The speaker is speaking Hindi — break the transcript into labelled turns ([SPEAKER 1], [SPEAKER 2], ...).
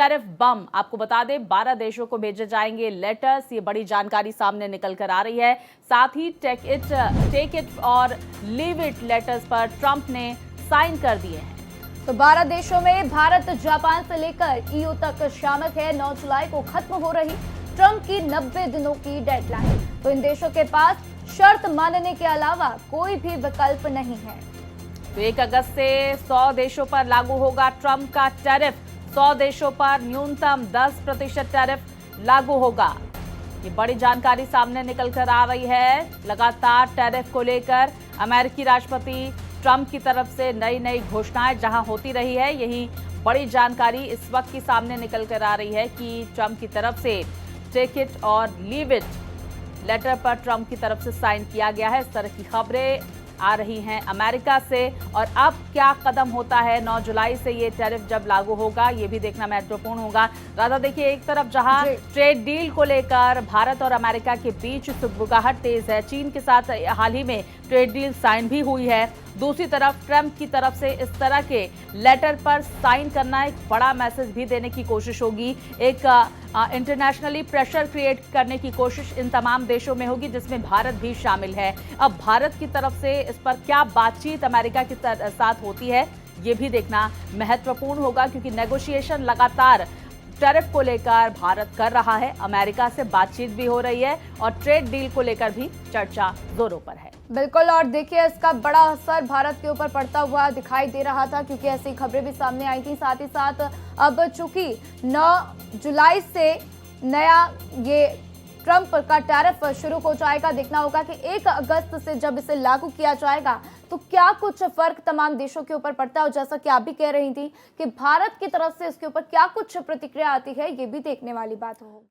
[SPEAKER 1] टैरिफ बम। आपको बता दें 12 देशों को भेजे जाएंगे लेटर्स। ये बड़ी जानकारी सामने निकल कर आ रही है। साथ ही टेक इट और लीव इट लेटर्स पर ट्रंप ने साइन कर दिए हैं।
[SPEAKER 2] तो 12 देशों में भारत जापान से लेकर ईयू तक शामिल है। 9 जुलाई को खत्म हो रही ट्रंप की 90 दिनों की डेडलाइन। तो इन देशों के पास शर्त मानने के अलावा कोई भी विकल्प नहीं है।
[SPEAKER 1] तो 1 अगस्त से 100 देशों पर लागू होगा ट्रंप का टैरिफ। 100 देशों पर न्यूनतम 10% टैरिफ लागू होगा। ये बड़ी जानकारी सामने निकल कर आ रही है। लगातार टैरिफ को लेकर अमेरिकी राष्ट्रपति ट्रंप की तरफ से नई घोषणाएं जहां होती रही है, यही बड़ी जानकारी इस वक्त की सामने निकल कर आ रही है कि ट्रंप की तरफ से टेक इट और लीव इट लेटर पर ट्रंप की तरफ से साइन किया गया है। इस तरह की खबरें आ रही हैं अमेरिका से। और अब क्या कदम होता है 9 जुलाई से ये टैरिफ जब लागू होगा, ये भी देखना महत्वपूर्ण होगा। राधा, देखिए एक तरफ जहां ट्रेड डील को लेकर भारत और अमेरिका के बीच सुगबुगाहट तेज है, चीन के साथ हाल ही में ट्रेड डील साइन भी हुई है। दूसरी तरफ ट्रंप की तरफ से इस तरह के लेटर पर साइन करना एक बड़ा मैसेज भी देने की कोशिश होगी। एक इंटरनेशनली प्रेशर क्रिएट करने की कोशिश इन तमाम देशों में होगी, जिसमें भारत भी शामिल है। अब भारत की तरफ से इस पर क्या बातचीत अमेरिका के साथ होती है, ये भी देखना महत्वपूर्ण होगा, क्योंकि नेगोशिएशन लगातार टैरिफ को लेकर भारत कर रहा है। अमेरिका से बातचीत भी हो रही है और ट्रेड डील को लेकर भी चर्चा जोरों पर है।
[SPEAKER 2] बिल्कुल, और देखिए इसका बड़ा असर भारत के ऊपर पड़ता हुआ दिखाई दे रहा था, क्योंकि ऐसी खबरें भी सामने आई थी। साथ ही साथ अब चूंकि 9 जुलाई से नया ये ट्रंप का टैरिफ शुरू हो जाएगा, देखना होगा कि 1 अगस्त से जब इसे लागू किया जाएगा तो क्या कुछ फर्क तमाम देशों के ऊपर पड़ता है। और जैसा कि आप भी कह रही थी कि भारत की तरफ से इसके ऊपर क्या कुछ प्रतिक्रिया आती है, ये भी देखने वाली बात हो।